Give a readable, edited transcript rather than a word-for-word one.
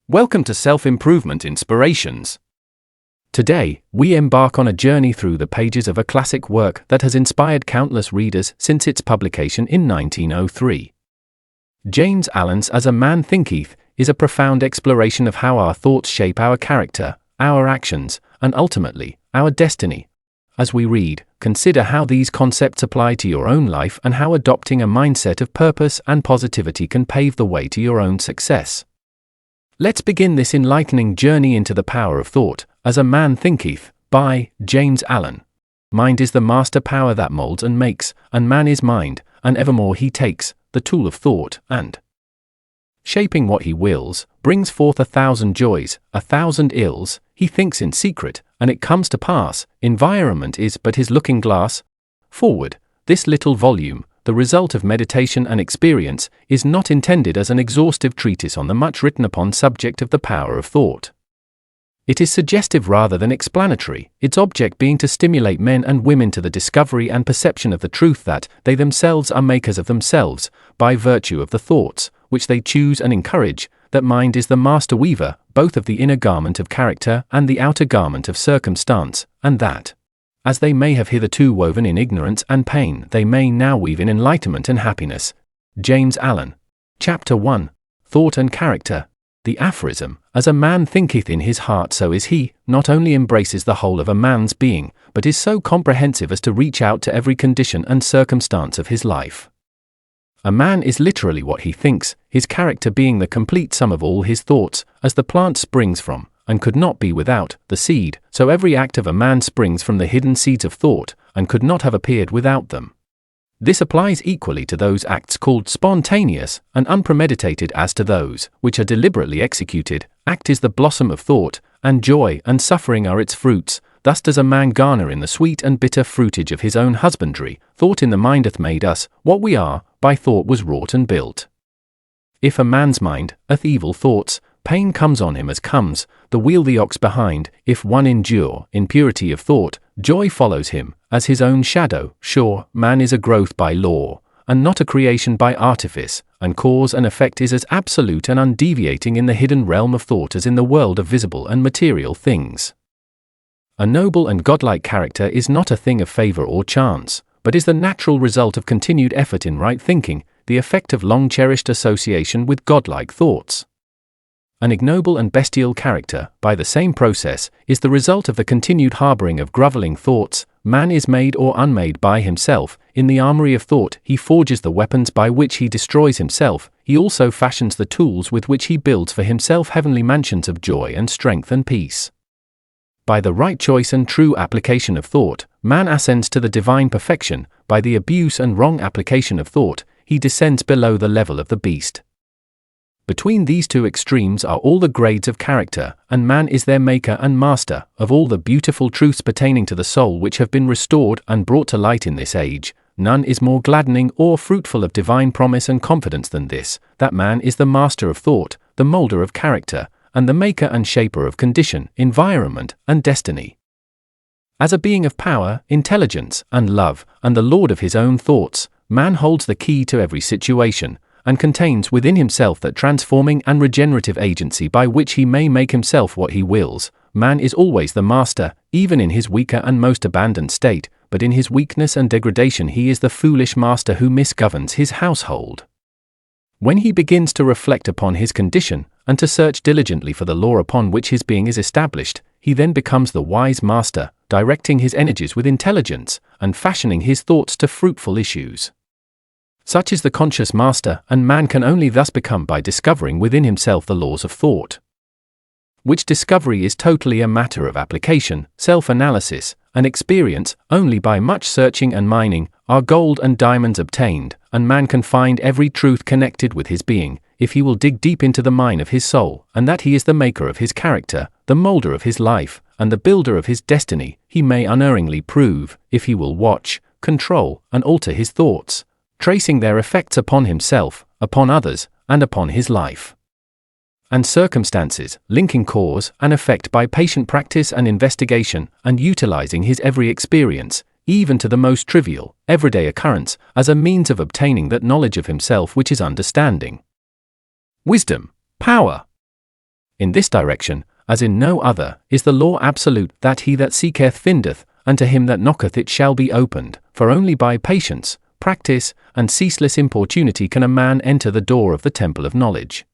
Welcome to Self-Improvement Inspirations. Today, we embark on a journey through the pages of a classic work that has inspired countless readers since its publication in 1903. James Allen's As a Man Thinketh is a profound exploration of how our thoughts shape our character, our actions, and ultimately, our destiny. As we read, consider how these concepts apply to your own life and how adopting a mindset of purpose and positivity can pave the way to your own success. Let's begin this enlightening journey into the power of thought, As a Man Thinketh, by James Allen. Mind is the master power that molds and makes, and man is mind, and evermore he takes, the tool of thought, and shaping what he wills, brings forth 1,000 joys, 1,000 ills, he thinks in secret, and it comes to pass, environment is but his looking glass. Forward, this little volume, the result of meditation and experience, is not intended as an exhaustive treatise on the much written upon subject of the power of thought. It is suggestive rather than explanatory, its object being to stimulate men and women to the discovery and perception of the truth that they themselves are makers of themselves, by virtue of the thoughts, which they choose and encourage, that mind is the master weaver, both of the inner garment of character and the outer garment of circumstance, and that, as they may have hitherto woven in ignorance and pain, they may now weave in enlightenment and happiness. James Allen. Chapter 1. Thought and Character. The aphorism, As a man thinketh in his heart so is he, not only embraces the whole of a man's being, but is so comprehensive as to reach out to every condition and circumstance of his life. A man is literally what he thinks, his character being the complete sum of all his thoughts, as the plant springs from, and could not be without, the seed, so every act of a man springs from the hidden seeds of thought, and could not have appeared without them. This applies equally to those acts called spontaneous and unpremeditated as to those which are deliberately executed. Act is the blossom of thought, and joy and suffering are its fruits. Thus does a man garner in the sweet and bitter fruitage of his own husbandry. Thought in the mind hath made us, what we are, by thought was wrought and built. If a man's mind hath evil thoughts, pain comes on him as comes the wheel the ox behind. If one endure in purity of thought, joy follows him, as his own shadow. Sure, man is a growth by law, and not a creation by artifice, and cause and effect is as absolute and undeviating in the hidden realm of thought as in the world of visible and material things. A noble and godlike character is not a thing of favor or chance, but is the natural result of continued effort in right thinking, the effect of long-cherished association with godlike thoughts. An ignoble and bestial character, by the same process, is the result of the continued harboring of groveling thoughts. Man is made or unmade by himself. In the armory of thought, he forges the weapons by which he destroys himself. He also fashions the tools with which he builds for himself heavenly mansions of joy and strength and peace. By the right choice and true application of thought, man ascends to the divine perfection. By the abuse and wrong application of thought, he descends below the level of the beast. Between these two extremes are all the grades of character, and man is their maker and master. Of all the beautiful truths pertaining to the soul which have been restored and brought to light in this age, none is more gladdening or fruitful of divine promise and confidence than this, that man is the master of thought, the moulder of character, and the maker and shaper of condition, environment, and destiny. As a being of power, intelligence, and love, and the lord of his own thoughts, man holds the key to every situation, and contains within himself that transforming and regenerative agency by which he may make himself what he wills. Man is always the master, even in his weaker and most abandoned state, but in his weakness and degradation he is the foolish master who misgoverns his household. When he begins to reflect upon his condition, and to search diligently for the law upon which his being is established, he then becomes the wise master, directing his energies with intelligence, and fashioning his thoughts to fruitful issues. Such is the conscious master, and man can only thus become by discovering within himself the laws of thought. Which discovery is totally a matter of application, self-analysis, and experience. Only by much searching and mining are gold and diamonds obtained, and man can find every truth connected with his being, if he will dig deep into the mine of his soul, and that he is the maker of his character, the moulder of his life, and the builder of his destiny, he may unerringly prove, if he will watch, control, and alter his thoughts, tracing their effects upon himself, upon others, and upon his life and circumstances, linking cause and effect by patient practice and investigation, and utilizing his every experience, even to the most trivial, everyday occurrence, as a means of obtaining that knowledge of himself which is understanding, wisdom, power, In this direction, as in no other, is the law absolute, that he that seeketh findeth, and to him that knocketh it shall be opened, for only by patience, practice, and ceaseless importunity can a man enter the door of the temple of knowledge.